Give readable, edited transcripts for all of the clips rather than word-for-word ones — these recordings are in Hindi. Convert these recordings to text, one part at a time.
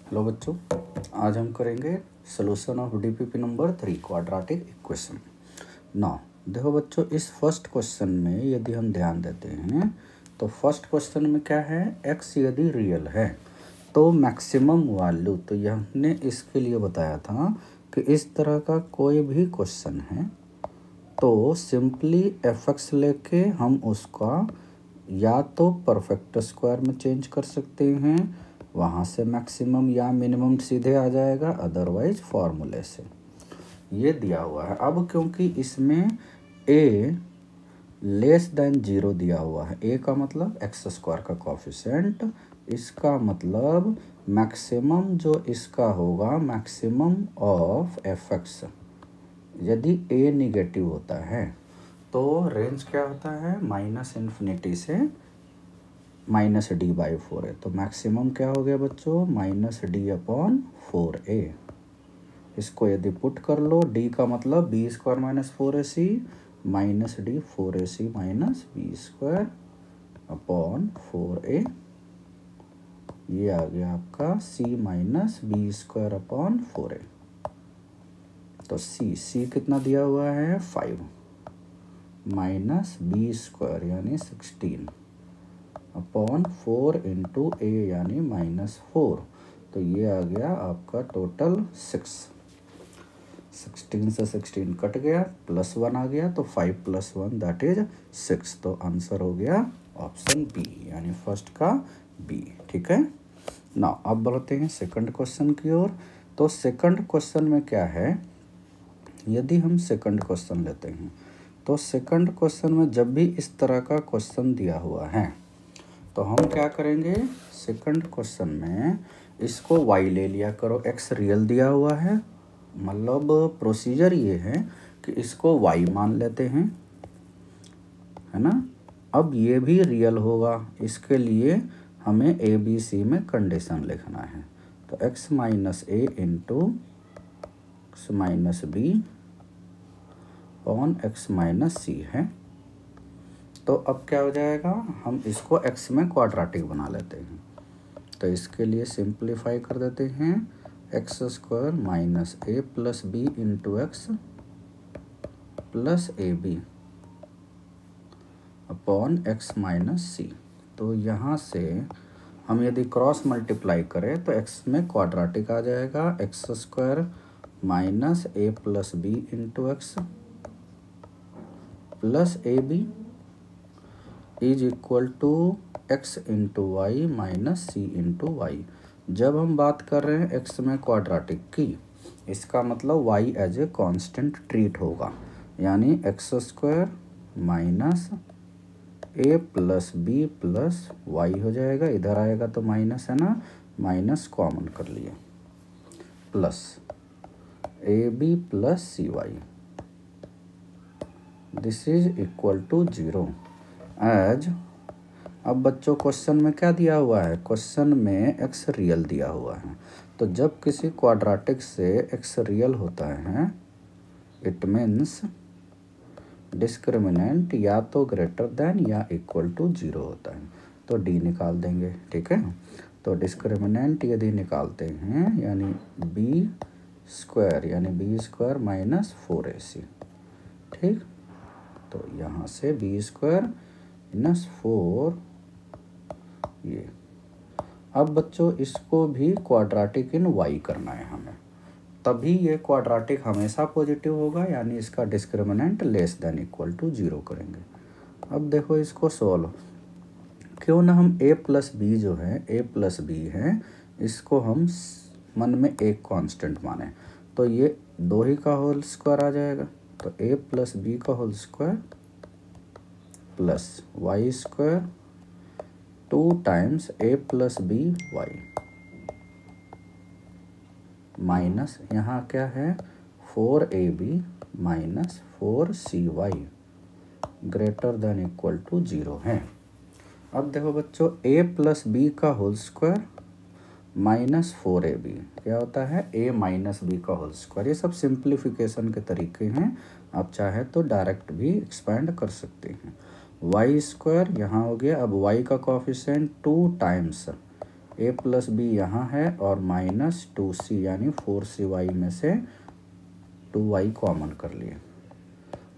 हेलो बच्चों, आज हम करेंगे solution of DPP number 3 quadratic equation. Now देखो बच्चों, इस फर्स्ट क्वेश्चन में यदि हम ध्यान देते हैं तो फर्स्ट क्वेश्चन में क्या है, x यदि रियल है तो मैक्सिमम वैल्यू, तो यह हमने इसके लिए बताया था कि इस तरह का कोई भी क्वेश्चन है तो सिंपली fx लेके हम उसका या तो परफेक्ट स्क्वायर में चेंज कर सकते हैं, वहाँ से मैक्सिमम या मिनिमम सीधे आ जाएगा, अदरवाइज फार्मूले से। ये दिया हुआ है। अब क्योंकि इसमें a लेस देन 0 दिया हुआ है, a का मतलब एक्स स्क्वायर का कोफिशिएंट, इसका मतलब मैक्सिमम जो इसका होगा मैक्सिमम ऑफ fx, यदि a निगेटिव होता है तो रेंज क्या होता है, -∞ से -d/4 है। तो मैक्सिमम क्या हो गया बच्चों, -d/4a। इसको यदि पुट कर लो, d का मतलब b² - 4ac -d/4ac -b²/4a, ये आ गया आपका c -b²/4a। तो c कितना दिया हुआ है, 5 -b² यानी 16/4 × a यानी -4। तो ये आ गया आपका टोटल 6। 16 से 16 कट गया, +1 आ गया, तो 5 + 1 दैट इज 6। तो आंसर हो गया ऑप्शन बी, यानी फर्स्ट का बी। ठीक है ना। अब बढ़ते हैं सेकंड क्वेश्चन की ओर। तो सेकंड क्वेश्चन में क्या है, यदि हम सेकंड क्वेश्चन लेते हैं तो सेकंड क्वेश्चन में जब भी इस तरह का क्वेश्चन दिया हुआ है तो हम क्या करेंगे, सेकंड क्वेश्चन में इसको y ले लिया करो, x रियल दिया हुआ है, मतलब प्रोसीजर ये है कि इसको y मान लेते हैं, है ना। अब ये भी रियल होगा, इसके लिए हमें a b c में कंडीशन लिखना है। तो x - a × x - b x - c है। तो अब क्या हो जाएगा, हम इसको x में क्वाड्रेटिक बना लेते हैं। तो इसके लिए सिंप्लीफाई कर देते हैं, x² - a + b × x + ab x - c। तो यहाँ से हम यदि क्रॉस मल्टीप्लाई करें तो x में क्वाड्रेटिक आ जाएगा, x² - a + b × x + ab is equal to x × y - c × y। जब हम बात कर रहे हैं x में क्वाड्रेटिक की, इसका मतलब y as a constant treat होगा, यानी x² - a + b + y हो जाएगा, इधर आएगा तो माइनस है ना, माइनस कॉमन कर लिए, plus ab + cy, this is equal to 0 एज। अब बच्चों क्वेश्चन में क्या दिया हुआ है, क्वेश्चन में x रियल दिया हुआ है। तो जब किसी क्वाड्रेटिक से x रियल होता है, इट मीन्स डिस्क्रिमिनेंट या तो ग्रेटर देन या इक्वल टू 0 होता है। तो d निकाल देंगे, ठीक है। तो डिस्क्रिमिनेंट यदि निकालते हैं, यानी b² यानी b² - 4ac, ठीक। तो यहाँ से b² - 4 ये। अब बच्चों इसको भी क्वाड्रेटिक इन y करना है हमें, तभी ये क्वाड्रेटिक हमेशा पॉजिटिव होगा, यानी इसका discriminant less than equal to 0 करेंगे। अब देखो इसको सोल्व, क्यों ना हम a + b जो है, a + b है, इसको हम मन में एक कांस्टेंट माने, तो ये 2 ही का होल स्क्वायर आ जाएगा। तो a + b का whole square + y² 2 times a + b y minus यहाँ क्या है, 4ab - 4cy greater than equal to 0 है। अब देखो बच्चों, a + b का होल स्क्वायर -4ab क्या होता है, a - b का होल स्क्वायर। ये सब सिंप्लीफिकेशन के तरीके हैं, आप चाहे तो डायरेक्ट भी एक्सपेंड कर सकते हैं। y² यहाँ हो गया, अब y का कोफिशिएंट 2 टाइम्स ए प्लस बी यहाँ है और माइनस 2c यानी 4cy में से 2y कॉमन कर लिए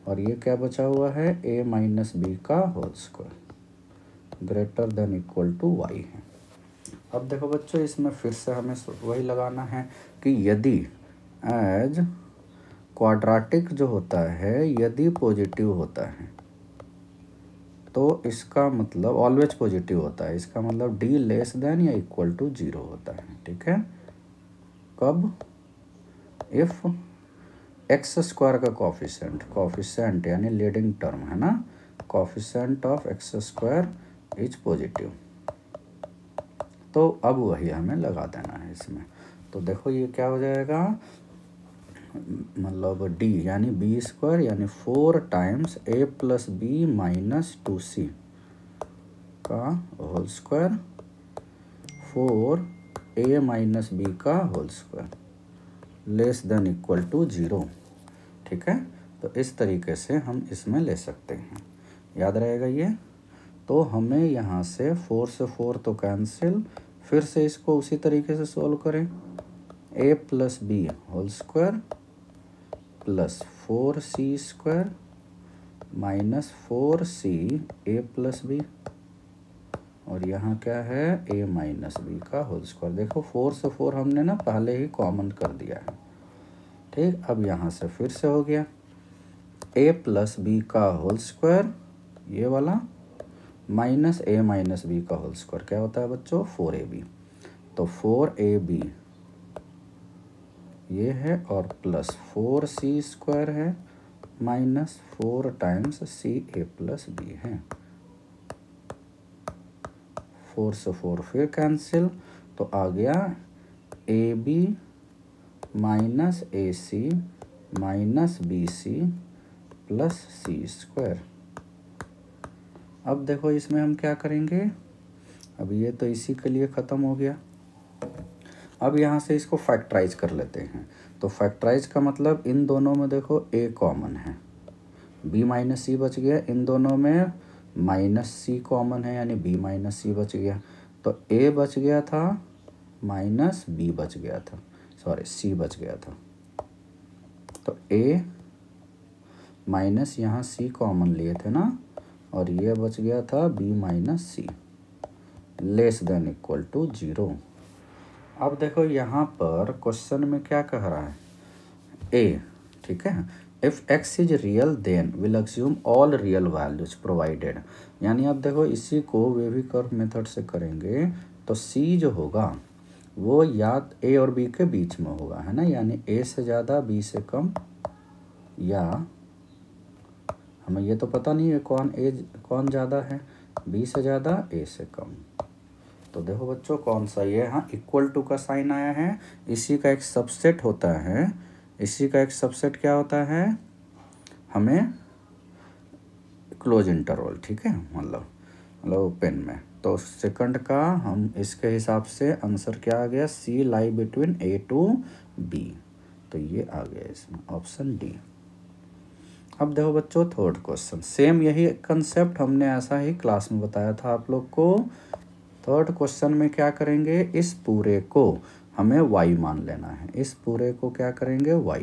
और ये क्या बचा हुआ है a माइनस बी का whole square greater than equal to y है। अब देखो बच्चों इसमें फिर से हमें वही लगाना है कि यदि एज क्वाड्राटिक जो होता है यदि पॉजिटिव होता है तो इसका मतलब ऑलवेज पॉजिटिव होता है, इसका मतलब d लेस देन या इक्वल टू 0 होता है। ठीक है, कब? इफ एक्स स्क्वायर का कॉफिशेंट यानी लीडिंग टर्म है ना, coefficient of x square is positive, तो अब वही हमें लगा देना है इसमें। तो देखो ये क्या हो जाएगा, मतलब d यानी बी स्क्वायर यानी 4 times a plus b minus 2c का whole square 4a minus B का whole square less than equal to 0। ठीक है, तो इस तरीके से हम इसमें ले सकते हैं, याद रहेगा ये। तो हमें यहाँ से 4 से 4 तो कैंसिल, फिर से इसको उसी तरीके से सोल्व करें, a plus B whole square plus 4c square minus 4c a plus B और यहाँ क्या है a माइनस बी का होल स्क्वायर। देखो 4 से 4 हमने ना पहले ही कॉमन कर दिया है। ठीक, अब यहाँ से फिर से हो गया a प्लस बी का होल स्क्वायर ये वाला माइनस a माइनस बी का होल स्क्वायर क्या होता है बच्चों 4ab, तो 4ab ये है और प्लस 4c स्क्वायर है minus 4 times c a plus B है। 4 से 4 फिर कैंसिल, तो आ गया ab minus ac minus bc plus c square. अब देखो इसमें हम क्या करेंगे, अब ये तो इसी के लिए ख़त्म हो गया। अब यहाँ से इसको फैक्टराइज कर लेते हैं, तो फैक्टराइज का मतलब इन दोनों में देखो a कॉमन है, b माइनस सी बच गया, इन दोनों में माइनस सी कॉमन है यानी b माइनस सी बच गया, तो a बच गया था माइनस b बच गया था, सॉरी c बच गया था, तो a माइनस यहाँ c कॉमन लिए थे ना और ये बच गया था b minus C less than equal to 0। अब देखो यहाँ पर क्वेश्चन में क्या कह रहा है a, ठीक है, if x is real then will assume all real values provided, यानी अब देखो इसी को वेवी कर्व मेथड से करेंगे तो c जो होगा वो या a और b के बीच में होगा, है ना, यानी a से ज़्यादा b से कम, या हमें ये तो पता नहीं है कौन ज़्यादा है, b से ज़्यादा a से कम। तो देखो बच्चों कौन सा ये, हाँ इक्वल टू का साइन आया है, इसी का एक सबसेट होता है, इसी का एक सबसेट क्या होता है, हमें क्लोज इंटरवल, ठीक है, मतलब ओपन में, तो सेकंड का हम इसके हिसाब से आंसर क्या आ गया, c lie between a to b, तो ये आ गया इसमें ऑप्शन डी। अब देखो बच्चों थर्ड क्वेश्चन, सेम यही कंसेप्ट हमने ऐसा ही क्लास में बताया था आप लोग को। थर्ड क्वेश्चन में क्या करेंगे, इस पूरे को हमें y मान लेना है, इस पूरे को क्या करेंगे y,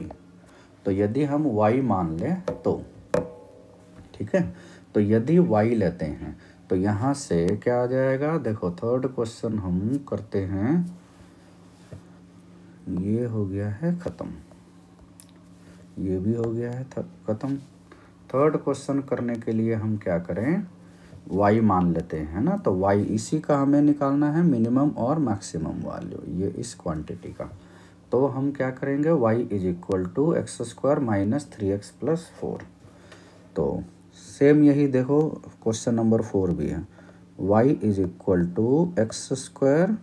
तो यदि हम y मान लें तो ठीक है, तो यदि y लेते हैं तो यहाँ से क्या आ जाएगा, देखो थर्ड क्वेश्चन हम करते हैं, ये हो गया है ख़त्म, ये भी हो गया है ख़त्म। थर्ड क्वेश्चन करने के लिए हम क्या करें, y मान लेते हैं ना, तो y इसी का हमें निकालना है मिनिमम और मैक्सिमम वैल्यू, ये इस क्वांटिटी का, तो हम क्या करेंगे y is equal to X square minus 3x plus 4, तो सेम यही देखो क्वेश्चन नंबर 4 भी है, y is equal to X square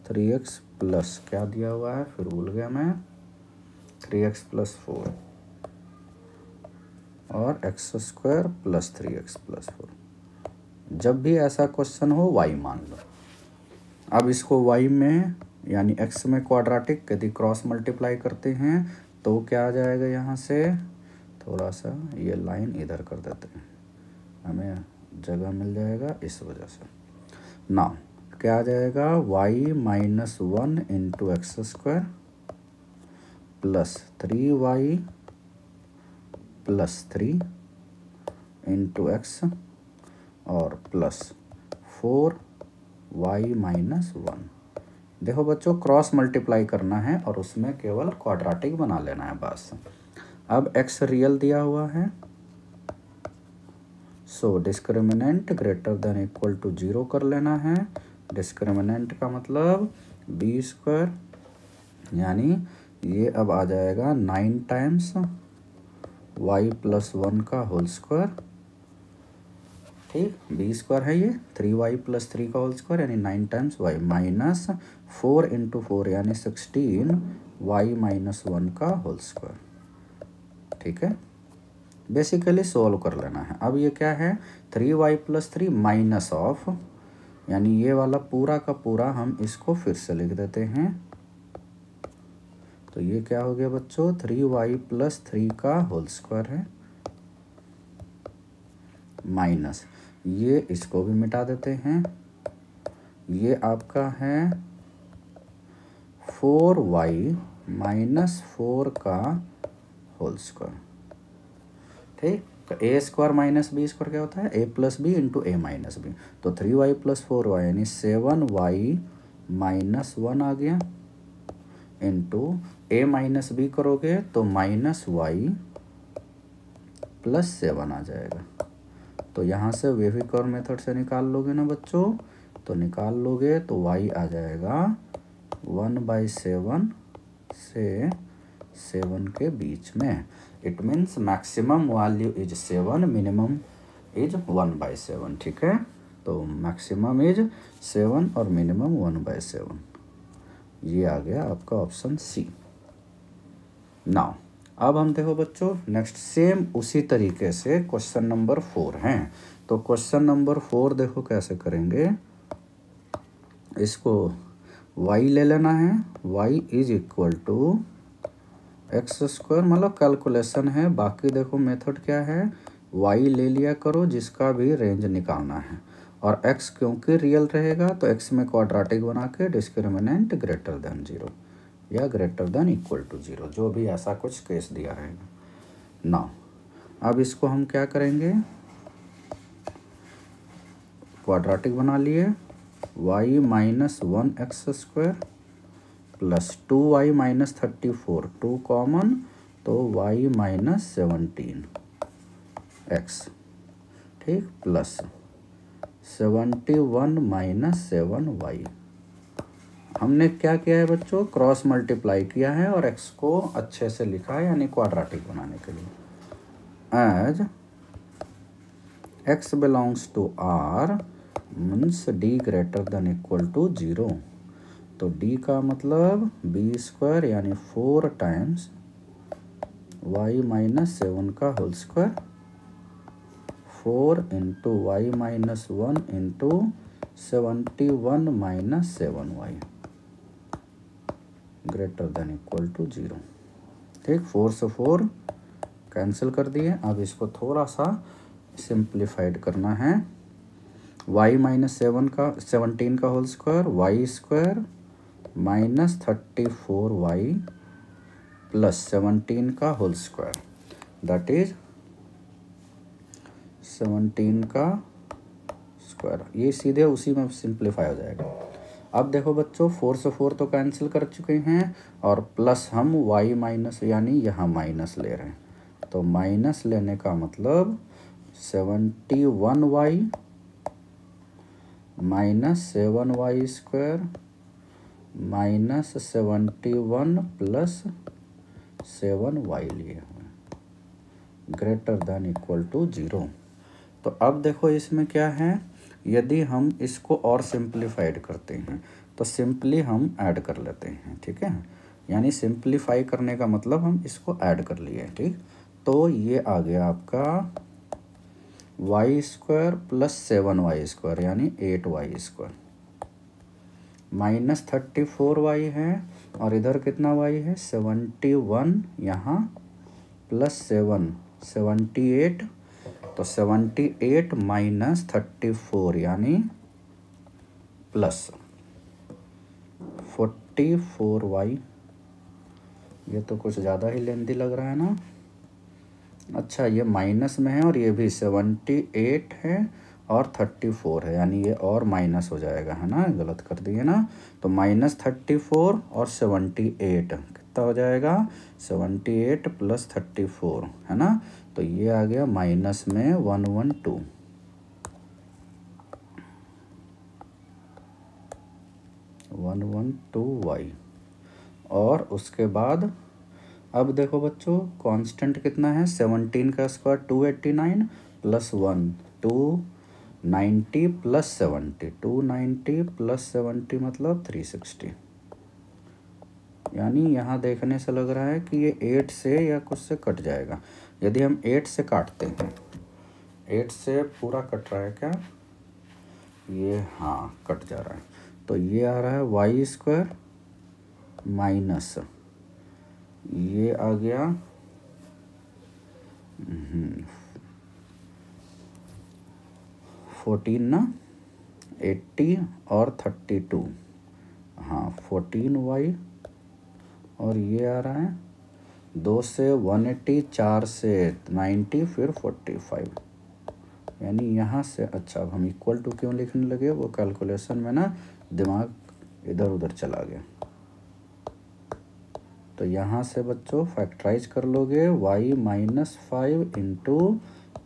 3x plus क्या दिया हुआ है फिर भूल गया मैं, 3x प्लस 4 और x square plus 3x plus 4। जब भी ऐसा क्वेश्चन हो y मान लो। अब इसको y में यानी x में क्वाड्रेटिक यदि क्रॉस मल्टीप्लाई करते हैं तो क्या आ जाएगा, यहाँ से थोड़ा सा ये लाइन इधर कर देते हैं, हमें जगह मिल जाएगा इस वजह से। नाउ क्या आ जाएगा, Y minus 1 into x square plus 3y plus 3 into X और प्लस 4y माइनस 1। देखो बच्चों, क्रॉस मल्टीप्लाई करना है और उसमें केवल क्वाड्रेटिक बना लेना है बस। अब x रियल दिया हुआ है, so discriminant greater than equal to 0 कर लेना है। डिस्क्रिमिनेंट का मतलब बी स्क्वायर, यानी ये अब आ जाएगा 9 टाइम्स y प्लस 1 का होल स्क्वायर। ठीक, बी स्क्वायर है ये, 3y प्लस 3 का होल स्क्वायर यानी 9 टाइम्स y माइनस 4 इंटू 4 यानी 16 y माइनस 1 का होल स्क्वायर। ठीक है, बेसिकली सोल्व कर लेना है। अब ये क्या है, 3y प्लस 3 माइनस ऑफ, यानी ये वाला पूरा का पूरा हम इसको फिर से लिख देते हैं। तो ये क्या हो गया बच्चों, 3y प्लस 3 का होल स्क्वायर है माइनस, ये इसको भी मिटा देते हैं, ये आपका है 4y माइनस 4 का होल स्क्वायर। ठीक, तो A square minus B square क्या होता है, A plus B into A minus B. तो 3y प्लस 4y यानी 7y माइनस 1 आ गया, इंटू ए माइनस बी करोगे तो माइनस y प्लस 7 आ जाएगा। तो यहाँ से वेविक और मेथड से निकाल लोगे ना बच्चों, तो निकाल लोगे तो y आ जाएगा 1/7 से 7 के बीच में। It means maximum value is 7, minimum is 1/7। ठीक है, तो मैक्सिमम इज 7 और मिनिमम 1/7। ये आ गया आपका ऑप्शन सी। नाउ अब हम देखो बच्चों नेक्स्ट सेम उसी तरीके से क्वेश्चन नंबर 4 हैं। तो क्वेश्चन नंबर 4 देखो कैसे करेंगे, इसको y ले लेना है, y is equal to X square, मतलब कैलकुलेशन है। बाकी देखो मेथड क्या है, y ले लिया करो जिसका भी रेंज निकालना है, और x क्योंकि रियल रहेगा तो x में क्वाड्रेटिक बना के डिस्क्रिमिनेंट ग्रेटर देन 0 या ग्रेटर देन इक्वल टू 0, जो भी ऐसा कुछ केस दिया रहेगा ना। अब इसको हम क्या करेंगे, क्वाड्रेटिक बना लिए, y minus 1 x square plus 2y minus 34, 2 common तो y माइनस 17 एक्स। ठीक, प्लस 71 माइनस 7y। हमने क्या किया है बच्चों, क्रॉस मल्टीप्लाई किया है और x को अच्छे से लिखा है, यानी क्वाड्रेटिक बनाने के लिए। As x belongs to r means d greater than equal to 0, तो d का मतलब b स्क्वायर यानी 4 टाइम्स y माइनस 7 का whole square, 4 into Y minus 1 into 71 minus 7y greater than equal to 0। ठीक, 4 से 4 कैंसिल कर दिए। अब इसको थोड़ा सा सिंप्लीफाइड करना है, y माइनस 17 का whole square, Y square minus 34y plus 17 का होल स्क्वायर, दैट इज 17 का स्क्वायर। ये सीधे उसी में सिंप्लीफाई हो जाएगा। अब देखो बच्चों 4 से 4 तो कैंसिल कर चुके हैं, और प्लस हम y माइनस यानी यहाँ माइनस ले रहे हैं, तो माइनस लेने का मतलब 71y minus 7y square minus 71 plus 7y लिए हुए ग्रेटर देन इक्वल टू 0। तो अब देखो इसमें क्या है, यदि हम इसको और सिंप्लीफाइड करते हैं तो सिंपली हम ऐड कर लेते हैं। ठीक है, यानी सिंप्लीफाई करने का मतलब हम इसको ऐड कर लिए। ठीक, तो ये आ गया आपका y square plus 7y square यानी 8y स्क्वायर माइनस 34y है, और इधर कितना y है 71, यहाँ प्लस 7 78, तो 78 माइनस 34 यानी प्लस 44y, ये तो कुछ ज़्यादा ही लेंथी लग रहा है ना। अच्छा, ये माइनस में है और ये भी 78 है और 34 है, यानी ये और माइनस हो जाएगा, है ना, गलत कर दिए ना। तो -34 और 78 कितना हो जाएगा, 78 + 34, है ना। तो ये आ गया माइनस में 112y। और उसके बाद अब देखो बच्चों, कांस्टेंट कितना है, 17 का स्क्वायर 289 + 1 290 + 70, 290 + 70 मतलब 360। यानी यहाँ देखने से लग रहा है कि ये 8 से या कुछ से कट जाएगा। यदि हम 8 से काटते हैं, 8 से पूरा कट रहा है क्या, ये हाँ कट जा रहा है। तो ये आ रहा है y² माइनस ये आ गया 14 ना, 80 और 32, हाँ 14y। और ये आ रहा है 2 से 180, 4 से 90, फिर 45। यानी यहाँ से, अच्छा अब हम इक्वल टू क्यों लिखने लगे, वो कैलकुलेशन में ना दिमाग इधर उधर चला गया। तो यहाँ से बच्चों फैक्टराइज कर लोगे, y - 5 ×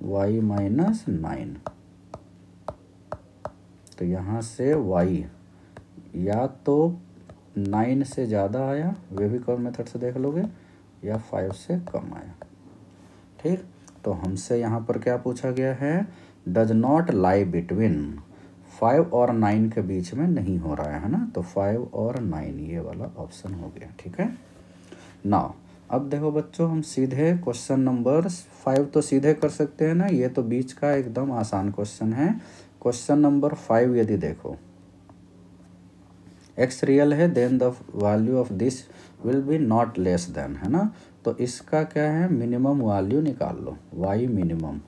y - 9। तो यहाँ से y या तो 9 से ज़्यादा आया, वे भी कौन मेथड से देख लोगे, या 5 से कम आया। ठीक, तो हमसे यहाँ पर क्या पूछा गया है, डज नॉट लाई बिटवीन, 5 और 9 के बीच में नहीं हो रहा है ना। तो 5 और 9 ये वाला ऑप्शन हो गया। ठीक है ना। अब देखो बच्चों, हम सीधे क्वेश्चन नंबर 5 तो सीधे कर सकते हैं ना, ये तो बीच का एकदम आसान क्वेश्चन है। क्वेश्चन नंबर 5 यदि देखो, x रियल है, then the value of this will be not less than, है ना। तो इसका क्या है, मिनिमम वैल्यू निकाल लो, y मिनिमम।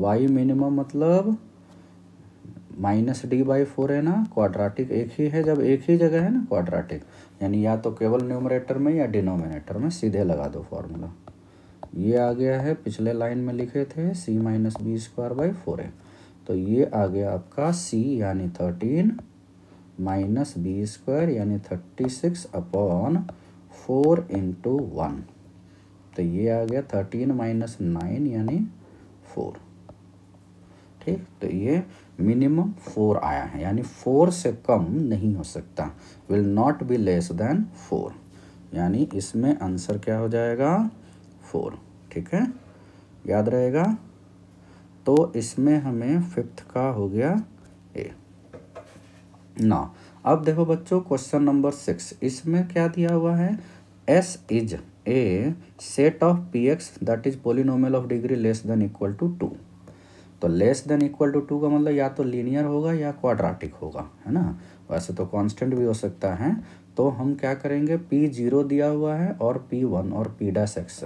y मिनिमम मतलब -d/4 है ना, क्वाड्रेटिक एक ही है, जब एक ही जगह है ना क्वाड्रेटिक, यानी या तो केवल न्यूमरेटर में या डिनोमिनेटर में, सीधे लगा दो फॉर्मूला। ये आ गया है, पिछले लाइन में लिखे थे c - b²/4 है, तो ये आ गया आपका c यानी 13 - b² यानी 36/4 × 1। तो ये आ गया 13 - 9 यानी 4। ठीक, तो ये मिनिमम 4 आया है, यानी 4 से कम नहीं हो सकता, will not be less than 4, यानी इसमें आंसर क्या हो जाएगा, 4। ठीक है, याद रहेगा। तो इसमें हमें 5th का हो गया ए ना। अब देखो बच्चों क्वेश्चन नंबर 6, इसमें क्या दिया हुआ है, S is a set of px that is polynomial of degree less than equal to 2। तो लेस देन इक्वल टू 2 का मतलब या तो लीनियर होगा या क्वाड्रेटिक होगा, है ना। वैसे तो कांस्टेंट भी हो सकता है। तो हम क्या करेंगे, p0 दिया हुआ है और p1 और p'(x),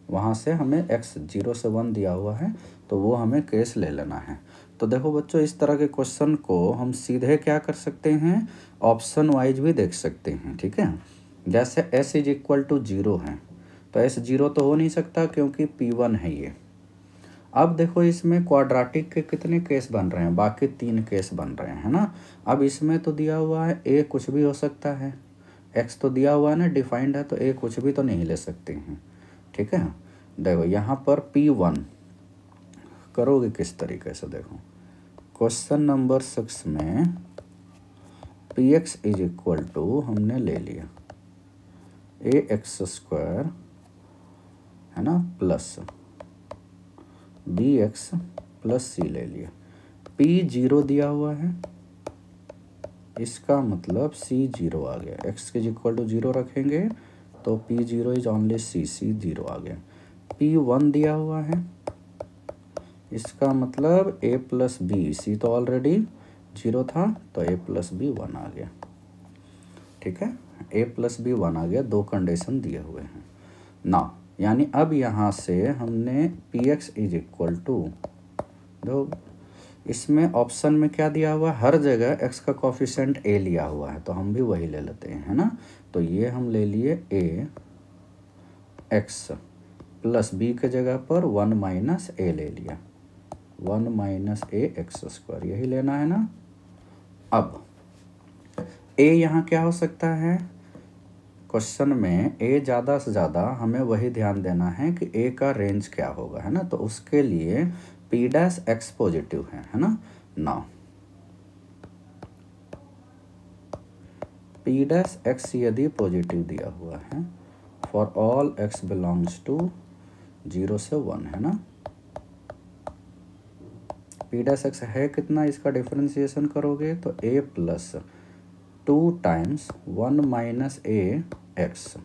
वहाँ से हमें x 0 से 1 दिया हुआ है, तो वो हमें केस ले लेना है। तो देखो बच्चों, इस तरह के क्वेश्चन को हम सीधे क्या कर सकते हैं, ऑप्शन वाइज भी देख सकते हैं। ठीक है, जैसे s = 0 है, तो s 0 तो हो नहीं सकता क्योंकि p1 है ये। अब देखो इसमें क्वाड्रेटिक के कितने केस बन रहे हैं, बाकी 3 केस बन रहे हैं, है ना। अब इसमें तो दिया हुआ है a कुछ भी हो सकता है, x तो दिया हुआ है ना, डिफाइंड है, तो a कुछ भी तो नहीं ले सकते हैं। ठीक है, देखो यहाँ पर p1 करोगे किस तरीके से, देखो क्वेश्चन नंबर 6 में px = हमने ले लिया ax² है ना, प्लस bx + c ले लिया। p0 दिया हुआ है, इसका मतलब c0 आ गया, x = 0 रखेंगे तो p0 = ओनली c, c0 आ गया। p1 दिया हुआ है, इसका मतलब a + b, c तो ऑलरेडी 0 था, तो a + b 1 आ गया। ठीक है, a + b 1 आ गया, 2 कंडीशन दिए हुए हैं ना। यानी अब यहाँ से हमने px = दो इसमें ऑप्शन में क्या दिया हुआ है, हर जगह x का कोफिशिएंट a लिया हुआ है, तो हम भी वही ले लेते हैं, है ना। तो ये हम ले लिए a x प्लस b के जगह पर 1 माइनस a ले लिया, 1 माइनस a एक्स स्क्वायर, यही लेना है ना। अब a यहाँ क्या हो सकता है, क्वेश्चन में a ज़्यादा से ज़्यादा हमें वही ध्यान देना है कि a का रेंज क्या होगा, है ना। तो उसके लिए p डैश x पॉजिटिव है ना। नाउ p डैश x यदि पॉजिटिव दिया हुआ है for all x belongs to 0 से 1, है ना। p डैश x है कितना, इसका डिफरेंशिएशन करोगे तो a plus 2 times 1 minus a x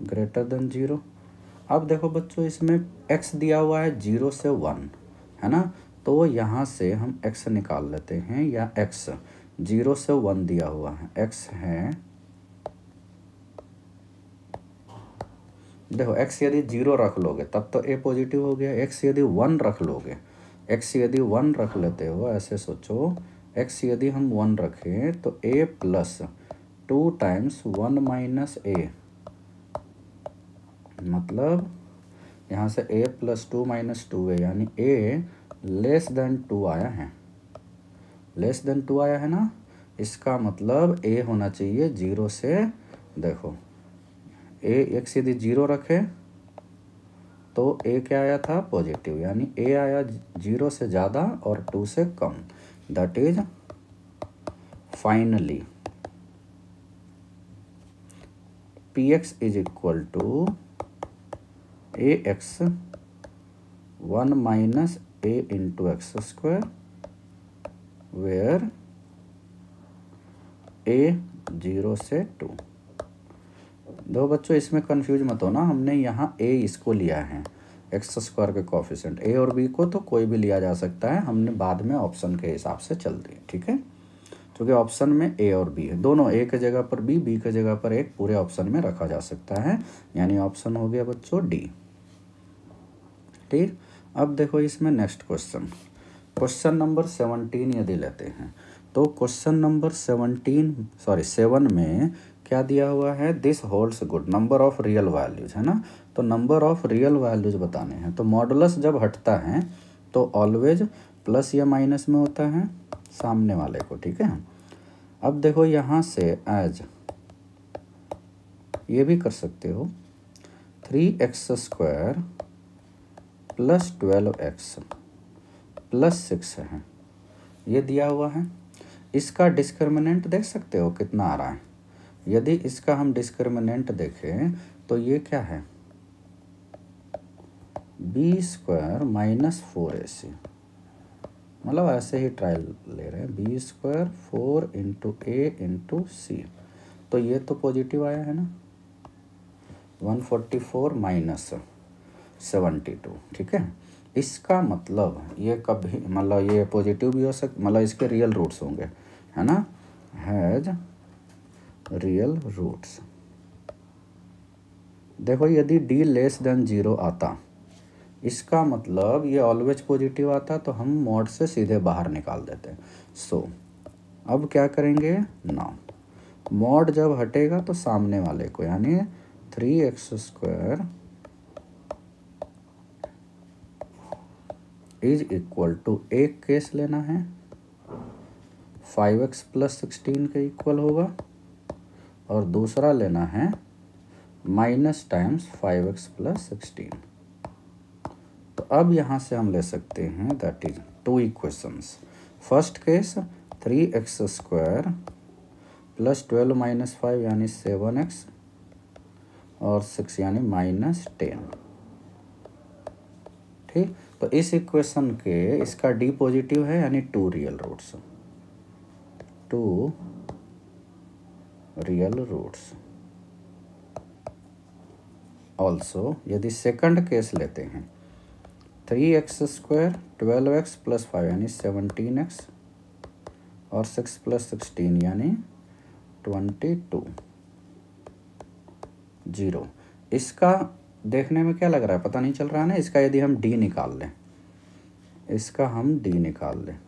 greater than 0। अब देखो बच्चों, इसमें x दिया हुआ है 0 से 1, है ना। तो यहाँ से हम x निकाल लेते हैं, या x 0 से 1 दिया हुआ है, x है, देखो x यदि 0 रख लोगे तब तो a पॉजिटिव हो गया, x यदि 1 रख लोगे, x यदि 1 रख लेते हो, ऐसे सोचो x यदि हम 1 रखें तो a plus 2 times 1 minus a, मतलब यहाँ से a प्लस 2 माइनस 2a, यानी a लेस देन 2 आया है, लेस देन 2 आया है ना। इसका मतलब a होना चाहिए 0 से, देखो x यदि 0 रखे तो a क्या आया था, पॉजिटिव, यानी a आया 0 से ज़्यादा और 2 से कम। That is finally px is equal to ax 1 minus a into x square, where a 0 से 2। दो बच्चों इसमें कंफ्यूज मत हो ना, हमने यहाँ a इसको लिया है एक्स स्क्वायर के कोफिशिएंट, a और b को तो कोई भी लिया जा सकता है, हमने बाद में ऑप्शन के हिसाब से चल दिए, ठीक है। क्योंकि ऑप्शन में a और b है, दोनों a के जगह पर b, b के जगह पर एक पूरे ऑप्शन में रखा जा सकता है, यानी ऑप्शन हो गया बच्चों डी, ठीक। अब देखो इसमें नेक्स्ट क्वेश्चन, क्वेश्चन नंबर 17 यदि लेते हैं तो क्वेश्चन नंबर 7 में क्या दिया हुआ है, this holds good number of real values, है ना। तो नंबर ऑफ रियल वैल्यूज बताने हैं, तो मॉडुलस जब हटता है तो ऑलवेज प्लस या माइनस में होता है सामने वाले को, ठीक है। अब देखो यहाँ से एज ये भी कर सकते हो, 3x square plus 12x plus 6 है, ये दिया हुआ है। इसका डिस्क्रिमिनेंट देख सकते हो कितना आ रहा है, यदि इसका हम डिस्क्रिमिनेंट देखें तो ये क्या है, b स्क्वायर माइनस 4ac, मतलब ऐसे ही ट्रायल ले रहे हैं, b square 4 into a into c, तो ये तो पॉजिटिव आया है ना, 144 माइनस 72, ठीक है। इसका मतलब ये कभी, मतलब ये पॉजिटिव भी हो सकता, मतलब इसके रियल रूट्स होंगे, है ना, हैज रियल रूट्स। देखो यदि d लेस देन 0 आता, इसका मतलब ये ऑलवेज पॉजिटिव आता, तो हम मॉड से सीधे बाहर निकाल देते हैं। सो अब क्या करेंगे, नाउ मॉड जब हटेगा तो सामने वाले को, यानी 3x square is equal to, एक केस लेना है 5x प्लस 16 के इक्वल होगा, और दूसरा लेना है माइनस टाइम्स 5x प्लस 16। तो अब यहाँ से हम ले सकते हैं, that is 2 equations. First case 3x square plus 12 minus 5 यानी 7x और 6 यानी माइनस 10, ठीक। तो इस इक्वेशन के इसका डी पॉजिटिव है, यानी 2 real roots, 2 real roots. Also यदि सेकंड केस लेते हैं, 3x स्क्वायर 12x प्लस 5 यानी 17x और 6 प्लस 16 यानी 22, 0। इसका देखने में क्या लग रहा है, पता नहीं चल रहा है ना। इसका यदि हम d निकाल लें, इसका हम डी निकाल लें।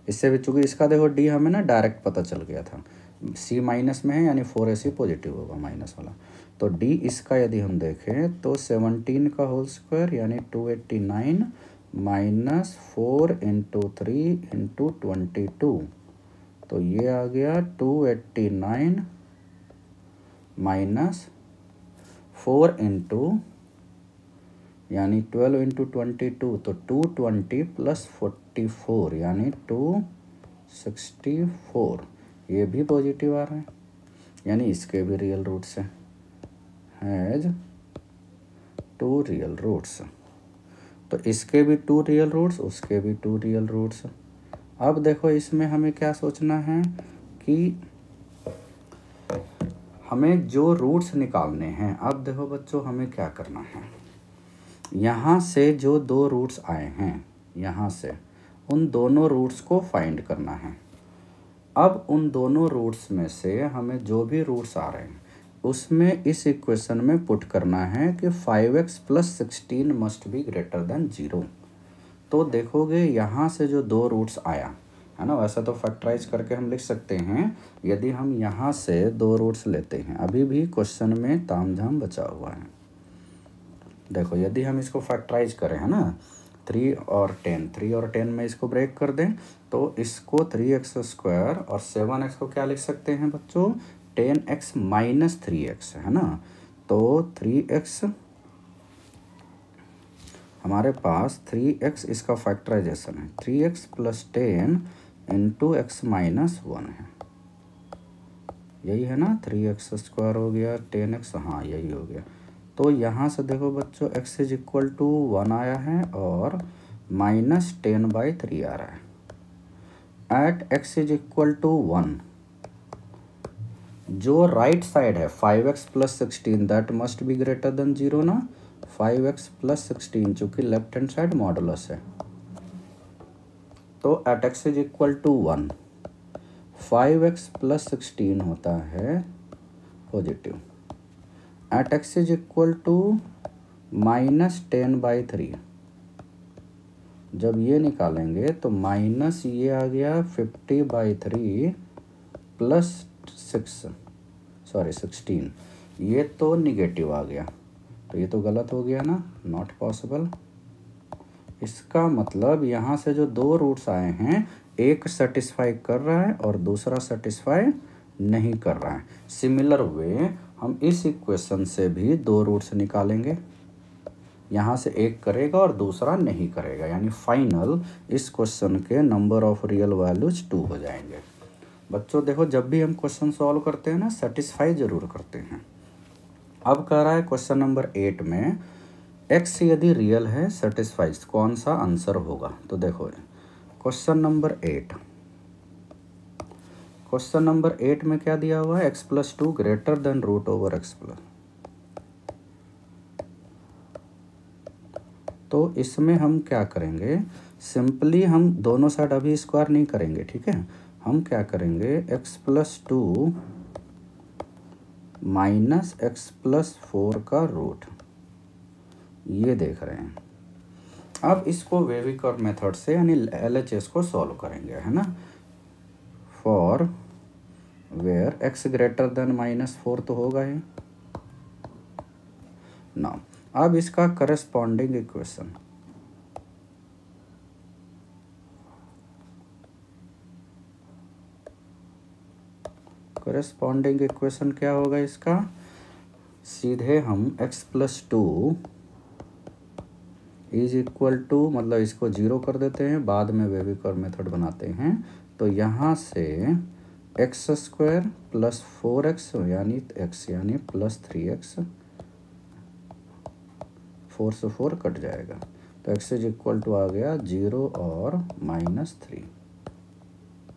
इससे भी चूँकि इसका देखो डी हमें ना डायरेक्ट पता चल गया था, सी माइनस में है यानी 4ac पॉजिटिव होगा माइनस वाला। तो डी इसका यदि हम देखें तो 17 का होल स्क्वायर यानी 289 माइनस 4 इंटू 3 इंटू 22, तो ये आ गया 289 माइनस 4 इंटू यानी 12 इंटू 22, तो 220 प्लस 44 यानी 264। ये भी पॉजिटिव आ रहा है यानी इसके भी रियल रूट्स हैं, हैज़ 2 रियल रूट्स। तो इसके भी 2 रियल रूट्स, उसके भी 2 रियल रूट्स। अब देखो इसमें हमें क्या सोचना है कि हमें जो रूट्स निकालने हैं। अब देखो बच्चों हमें क्या करना है, यहाँ से जो 2 रूट्स आए हैं यहाँ से, उन दोनों रूट्स को फाइंड करना है। अब उन दोनों रूट्स में से हमें जो भी रूट्स आ रहे हैं उसमें इस इक्वेशन में पुट करना है कि 5x plus 16 must be greater than 0। तो देखोगे यहाँ से जो 2 रूट्स आया है ना, वैसा तो फैक्टराइज करके हम लिख सकते हैं। यदि हम यहाँ से 2 रूट्स लेते हैं, अभी भी क्वेश्चन में तामझाम बचा हुआ है। देखो यदि हम इसको फैक्टराइज करें है ना, 3 और 10 में इसको ब्रेक कर दें तो इसको 3x स्क्वायर और 7x को क्या लिख सकते हैं बच्चों, 10x माइनस 3x है ना। तो 3x हमारे पास 3x इसका फैक्टराइजेशन है, 3x plus 10 into x minus 1 है, यही है ना। 3x स्क्वायर हो गया 10x, हाँ यही हो गया। तो यहाँ से देखो बच्चों x इज इक्वल टू 1 आया है और माइनस 10/3 आ रहा है। At x is equal to 1 जो राइट साइड है 5x plus 16 that must be greater than 0 ना। 5x प्लस 16 चूँकि लेफ्ट हैंड साइड मॉडुलस है, तो at x is equal to 1 5x plus 16 होता है positive. At x is equal to minus 10/3, जब ये निकालेंगे तो माइनस ये आ गया 50/3 प्लस 16, ये तो निगेटिव आ गया, तो ये तो गलत हो गया ना, नॉट पॉसिबल। इसका मतलब यहाँ से जो 2 रूट्स आए हैं, एक सेटिस्फाई कर रहा है और दूसरा सेटिस्फाई नहीं कर रहा है। सिमिलर वे हम इस इक्वेशन से भी 2 रूट्स निकालेंगे, यहाँ से एक करेगा और दूसरा नहीं करेगा, यानी फाइनल इस क्वेश्चन के नंबर ऑफ रियल वैल्यूज 2 हो जाएंगे। बच्चों देखो जब भी हम क्वेश्चन सॉल्व करते हैं ना, सेटिस्फाई ज़रूर करते हैं। अब कह रहा है क्वेश्चन नंबर 8 में x यदि रियल है सेटिस्फाइज, कौन सा आंसर होगा। तो देखो क्वेश्चन नंबर 8 में क्या दिया हुआ है, x plus 2 greater than root over X plus. तो इसमें हम क्या करेंगे, सिंपली हम दोनों साइड अभी स्क्वायर नहीं करेंगे, ठीक है। हम क्या करेंगे, x plus 2 minus x plus 4 का रूट, ये देख रहे हैं। अब इसको वेविकर मेथड से यानी LHS को सॉल्व करेंगे, है ना। For where x greater than -4 तो होगा ही ना। अब इसका करस्पॉन्डिंग इक्वेशन, क्या होगा इसका, सीधे हम x plus 2 is equal to, मतलब इसको 0 कर देते हैं, बाद में वेविकर मेथड बनाते हैं। तो यहाँ से एक्स स्क्वायर प्लस 4x यानी x यानी प्लस 3x, 4 से 4 कट जाएगा, तो x इज इक्वल टू आ गया 0 और -3,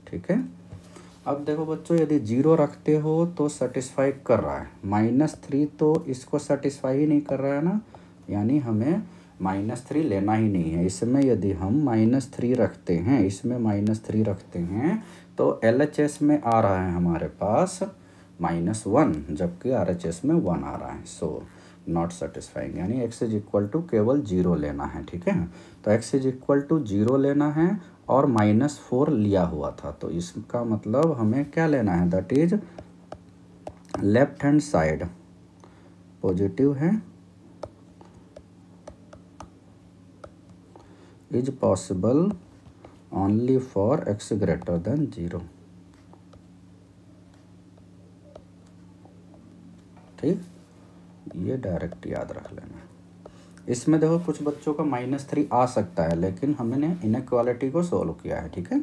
ठीक है। अब देखो बच्चों यदि 0 रखते हो तो सेटिस्फाई कर रहा है, -3 तो इसको सेटिस्फाई ही नहीं कर रहा है ना, यानी हमें -3 लेना ही नहीं है। इसमें यदि हम -3 रखते हैं, इसमें -3 रखते हैं तो LHS में आ रहा है हमारे पास -1, जबकि RHS में 1 आ रहा है। सो नॉट सेटिस्फाइंग, यानी x इज इक्वल टू केवल 0 लेना है, ठीक है। तो x इज इक्वल टू 0 लेना है और -4 लिया हुआ था, तो इसका मतलब हमें क्या लेना है, that is left hand side positive है, is possible only for x greater than 0, ठीक। ये डायरेक्ट याद रख लेना। इसमें देखो कुछ बच्चों का -3 आ सकता है, लेकिन हमने इनइक्वालिटी को सोल्व किया है, ठीक है,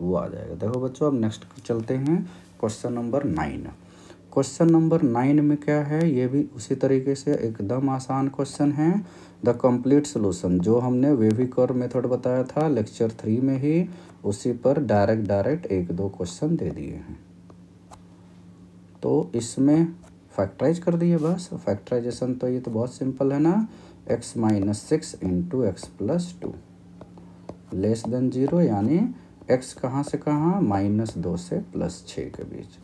वो आ जाएगा। देखो बच्चों अब नेक्स्ट चलते हैं क्वेश्चन नंबर 9। क्वेश्चन नंबर 9 में क्या है, ये भी उसी तरीके से एकदम आसान क्वेश्चन है। द कंप्लीट सोल्यूशन, जो हमने वेवी कर्व मेथड बताया था लेक्चर 3 में ही, उसी पर डायरेक्ट 1-2 क्वेश्चन दे दिए हैं। तो इसमें फैक्टराइज कर दिए बस। फैक्टराइजेशन तो ये तो बहुत सिंपल है ना, x - 6 into x + 2 less than 0, यानी x कहाँ से कहाँ, -2 से +6 के बीच।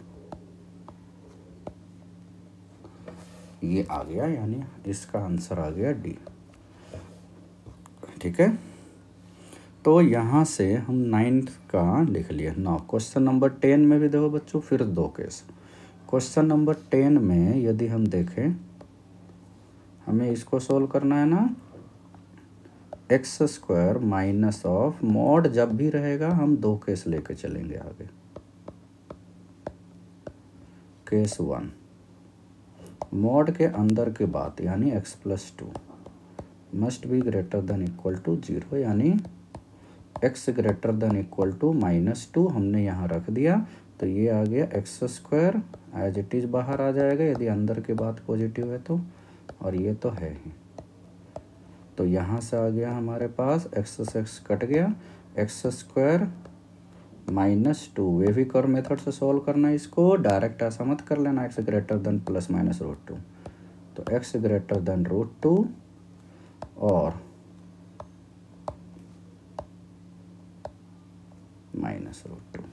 ये आ गया, यानी इसका आंसर आ गया डी, ठीक है। तो यहाँ से हम 9th का लिख लिया ना। क्वेश्चन नंबर 10 में भी देखो बच्चों फिर 2 केस। क्वेश्चन नंबर 10 में यदि हम देखें, हमें इसको सोल्व करना है ना, x² माइनस ऑफ मॉड, जब भी रहेगा हम 2 केस लेके चलेंगे आगे। केस 1, मॉड के अंदर के बात, यानी x + 2 must be greater than equal to 0, यानी x greater than equal to -2 हमने यहाँ रख दिया, तो ये आ गया x² एज इट इज़ बाहर आ जाएगा यदि अंदर के बात पॉजिटिव है तो, और ये तो है ही। तो यहाँ से आ गया हमारे पास x से x कट गया, x² -2, वेवी कर्व मेथड से सॉल्व करना है इसको, डायरेक्ट ऐसा मत कर लेना, x ग्रेटर देन ±√2, तो x ग्रेटर देन √2 और -√2,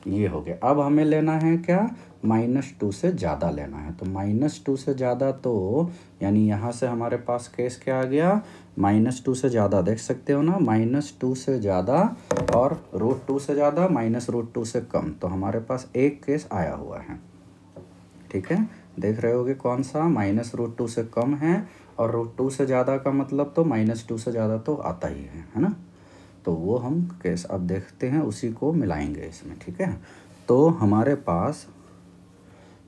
ये हो गया। अब हमें लेना है क्या, -2 से ज़्यादा लेना है, तो -2 से ज़्यादा, तो यानी यहाँ से हमारे पास केस क्या आ गया, -2 से ज़्यादा, देख सकते हो ना, -2 से ज़्यादा और √2 से ज़्यादा, -√2 से कम, तो हमारे पास एक केस आया हुआ है, ठीक है। देख रहे होगे कौन सा, -√2 से कम है, और √2 से ज़्यादा का मतलब तो -2 से ज़्यादा तो आता ही है ना। तो वो हम केस अब देखते हैं, उसी को मिलाएंगे इसमें, ठीक है। तो हमारे पास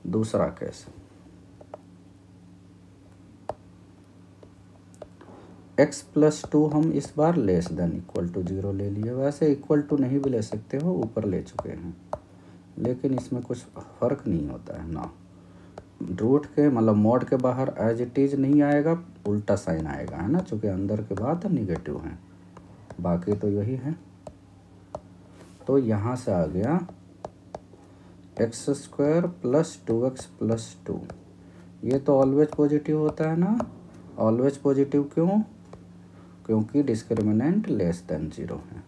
दूसरा केस, x + 2 हम इस बार लेस देन इक्वल टू 0 ले लिए, वैसे इक्वल टू नहीं भी ले सकते हो, ऊपर ले चुके हैं, लेकिन इसमें कुछ फ़र्क नहीं होता है ना। रूट के मतलब मॉड के बाहर एज इट इज़ नहीं आएगा, उल्टा साइन आएगा, है ना, चूँकि अंदर के बाद निगेटिव है, बाकी तो यही है। तो यहाँ से आ गया x² + 2x + 2, ये तो ऑलवेज पॉजिटिव होता है ना, ऑलवेज पॉजिटिव क्यों, क्योंकि डिस्क्रिमिनेंट लेस देन 0 है,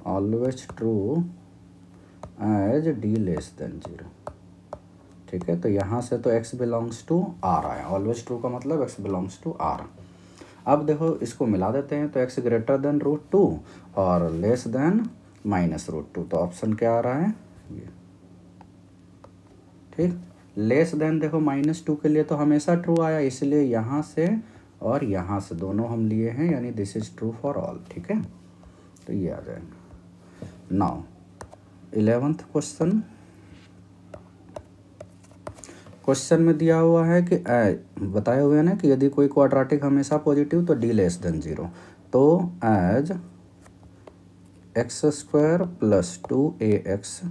always true as d less than 0, ठीक है। तो यहाँ से तो x बिलोंग्स टू r आया, ऑलवेज ट्रू का मतलब x बिलोंग्स टू r। अब देखो इसको मिला देते हैं, तो x ग्रेटर देन √2 और लेस देन -√2, तो ऑप्शन क्या आ रहा है ये, ठीक। लेस देन देखो -2 के लिए तो हमेशा ट्रू आया, इसलिए यहाँ से और यहाँ से दोनों हम लिए हैं, यानी this is true for all, ठीक है। तो ये आ जाएगा। नाउ 11th क्वेश्चन, क्वेश्चन में दिया हुआ है कि बताए हुए हैं ना कि यदि कोई क्वाड्रेटिक हमेशा पॉजिटिव तो d लेस देन 0, तो एज x² + 2ax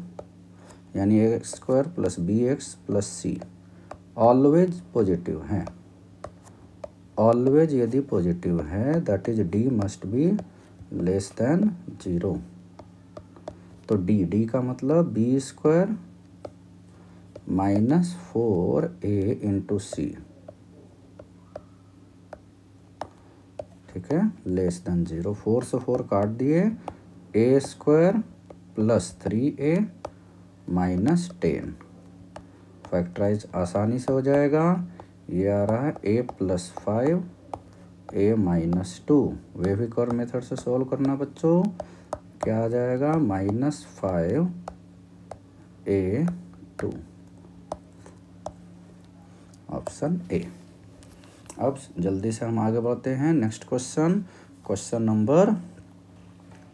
यानी x² + bx + c always positive है, ऑलवेज यदि पॉजिटिव है, that is d must be less than 0, तो d का मतलब b² -4a इंटू c, ठीक है, लेस देन 0, 4 से 4 काट दिए, a² + 3a - 10, फैक्टराइज आसानी से हो जाएगा, ये आ रहा है a + 5 a - 2। वेविक और मेथड से सॉल्व करना बच्चों, क्या आ जाएगा -5 a2, ऑप्शन ए। अब जल्दी से हम आगे बढ़ते हैं। Next question number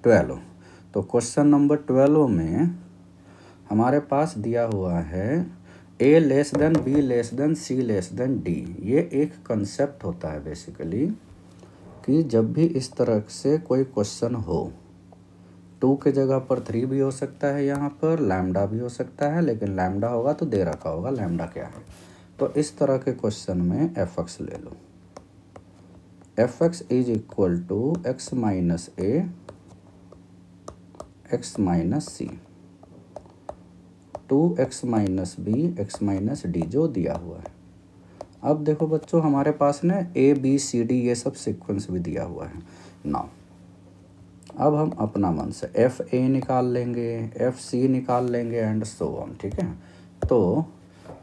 12। तो क्वेश्चन नंबर 12 में हमारे पास दिया हुआ है a < b c d। ये एक कंसेप्ट होता है बेसिकली कि जब भी इस तरह से कोई क्वेश्चन हो, 2 के जगह पर 3 भी हो सकता है, यहाँ पर लैम्डा भी हो सकता है, लेकिन लैम्डा होगा तो दे रखा होगा लैम्डा क्या है। तो इस तरह के क्वेश्चन में fx ले लो। fx = x - a x - c 2x - b x - d जो दिया हुआ है। अब देखो बच्चों, हमारे पास ना a b c d ये सब सीक्वेंस भी दिया हुआ है ना। अब हम अपना मन से एफ ए निकाल लेंगे, एफ सी निकाल लेंगे एंड सो ऑन। ठीक है, तो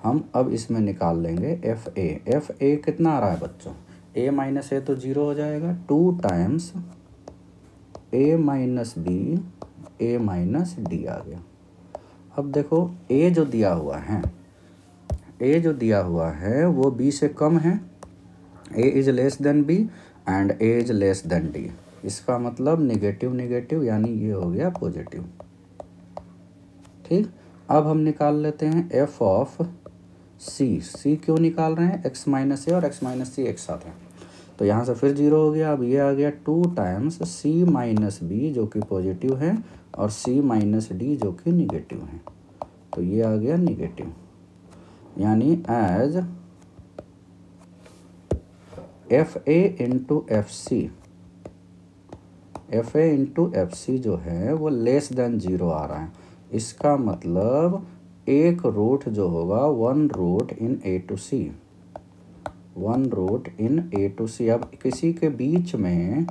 हम अब इसमें निकाल लेंगे एफ ए कितना आ रहा है बच्चों, a - a तो 0 हो जाएगा, 2 times a - b a - d आ गया। अब देखो a जो दिया हुआ है वो b से कम है, a is less than b and a is less than d। इसका मतलब नेगेटिव यानी ये हो गया पॉजिटिव। ठीक, अब हम निकाल लेते हैं एफ ऑफ सी क्यों निकाल रहे हैं, x - a और x - c एक साथ है, तो यहाँ से फिर 0 हो गया। अब ये आ गया 2 टाइम्स c - b जो कि पॉजिटिव है और c - d जो कि निगेटिव है, तो ये आ गया निगेटिव। यानी as F A into F C जो है वो लेस देन 0 आ रहा है। इसका मतलब एक रूट जो होगा 1 root in a to c, 1 root in a to c। अब किसी के बीच में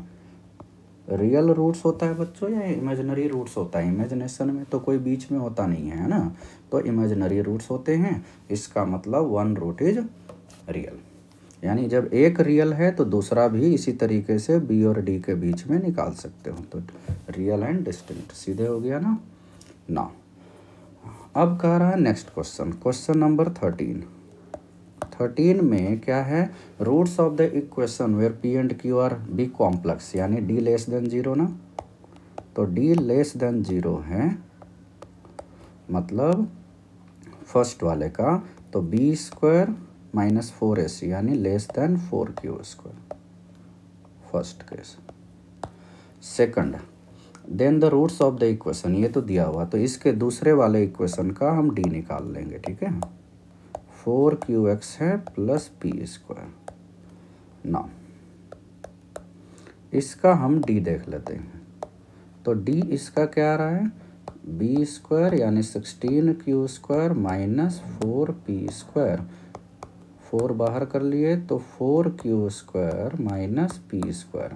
रियल रूट्स होता है बच्चों या इमेजिनरी रूट्स होता है, इमेजिनेशन में तो कोई बीच में होता नहीं है ना, तो इमेजिनरी रूट्स होते हैं। इसका मतलब 1 रूट इज रियल, यानी जब एक रियल है तो दूसरा भी इसी तरीके से बी और डी के बीच में निकाल सकते हो, तो रियल एंड डिस्टिंक्ट सीधे हो गया ना। अब कह रहा है नेक्स्ट क्वेश्चन नंबर 13 में क्या है, roots of the equation where P and Q are be complex, यानी डी लेस देन 0 ना, तो डी लेस देन 0 है, मतलब फर्स्ट वाले का, तो b² - 4ac यानी less than 4q², first case. Second, then the roots of the equation, ये तो दिया हुआ, तो इसके दूसरे वाले इक्वेशन का हम डी निकाल लेंगे। ठीक है, 4qx है प्लस p²। ना इसका हम डी देख लेते हैं, तो डी इसका क्या आ रहा है, b² यानी 16q² - 4p², 4 बाहर कर लिए तो 4q² - p²।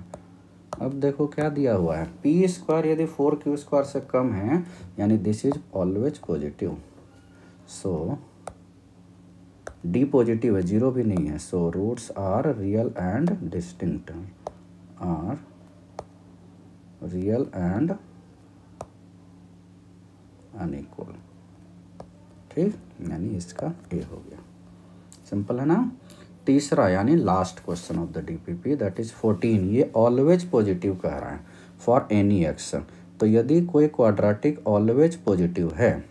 अब देखो क्या दिया हुआ है, p² यदि 4q² से कम है यानी this is always positive, so D positive है, 0 भी नहीं है, so roots are real and distinct, are real and unequal. ठीक, यानी इसका ए हो गया, सिंपल है ना। तीसरा यानी last question of the DPP, that is 14। ये ऑलवेज पॉजिटिव कह रहा है फॉर एनी एक्स। तो यदि कोई क्वाड्रेटिक ऑलवेज पॉजिटिव है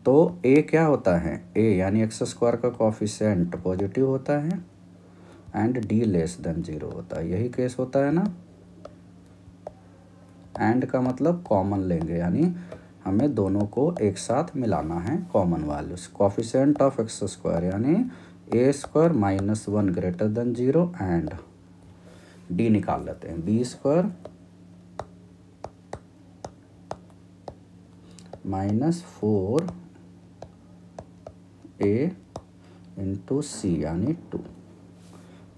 तो ए क्या होता है, ए यानी x² का कोफिशिएंट पॉजिटिव होता है एंड डी लेस देन 0 होता है, यही केस होता है ना। एंड का मतलब कॉमन लेंगे, यानी हमें दोनों को एक साथ मिलाना है common values. Coefficient of x² यानी a² - 1 greater than 0 and D निकाल लेते हैं, b² - 4a इंटू सी यानी 2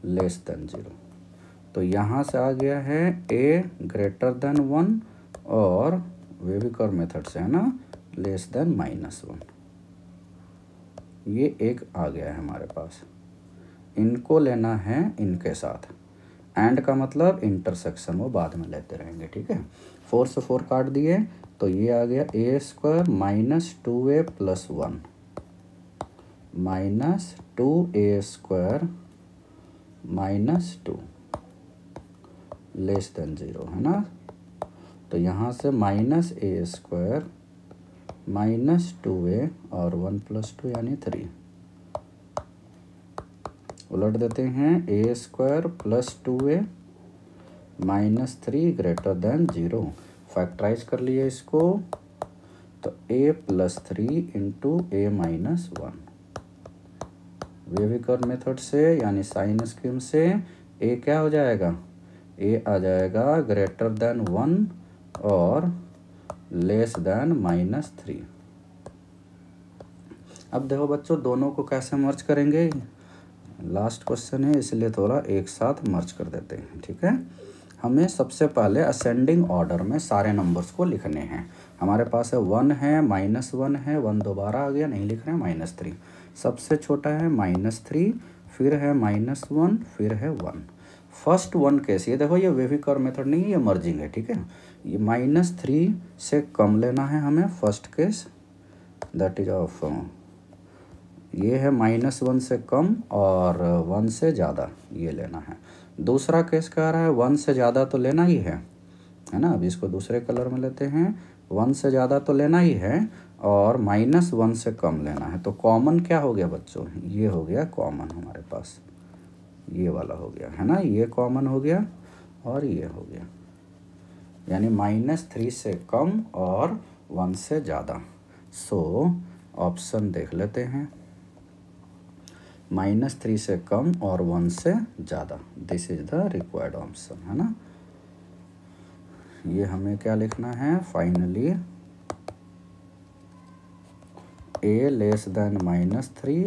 लेस देन 0। तो यहाँ से आ गया है a ग्रेटर देन 1 और वेविक और मेथड से है ना लेस देन -1। ये एक आ गया है हमारे पास, इनको लेना है इनके साथ। एंड का मतलब इंटरसेक्शन, वो बाद में लेते रहेंगे, ठीक है। 4 से 4 काट दिए तो ये आ गया a square minus 2a plus 1 minus 2a square minus 2 less than 0, है ना। तो यहाँ से माइनस ए स्क्वायर माइनस 2a और 1 प्लस 2 यानी 3, उलट देते हैं, a square plus 2a minus 3 greater than 0। Factorise कर लिए इसको, तो a plus 3 into A minus 1। Wavy curve method से यानी साइन स्कीम से a क्या हो जाएगा, a आ जाएगा ग्रेटर देन 1 और लेस देन माइनस 3। अब देखो बच्चों, दोनों को कैसे मर्ज करेंगे, लास्ट क्वेश्चन है इसलिए थोड़ा एक साथ मर्ज कर देते हैं, ठीक है। हमें सबसे पहले असेंडिंग ऑर्डर में सारे नंबर्स को लिखने हैं। हमारे पास है 1 है, -1 है, 1 दोबारा आ गया, नहीं लिख रहे हैं, -3 सबसे छोटा है, -3 फिर है -1 फिर है 1। फर्स्ट 1 केस, ये देखो ये वेविकर मेथड नहीं है, ये मर्जिंग है, ठीक है। ये -3 से कम लेना है हमें first case, that is of, ये है -1 से कम और 1 से ज़्यादा ये लेना है। दूसरा केस कह रहा है 1 से ज़्यादा तो लेना ही है ना। अभी इसको दूसरे कलर में लेते हैं, 1 से ज़्यादा तो लेना ही है और -1 से कम लेना है। तो कॉमन क्या हो गया बच्चों, ये हो गया कॉमन हमारे पास, ये वाला हो गया, है ना, ये कॉमन हो गया और ये हो गया, यानी -3 से कम और 1 से ज़्यादा। सो ऑप्शन देख लेते हैं, -3 से कम और 1 से ज़्यादा, this is the required option, है ना। ये हमें क्या लिखना है, फाइनली a लेस देन -3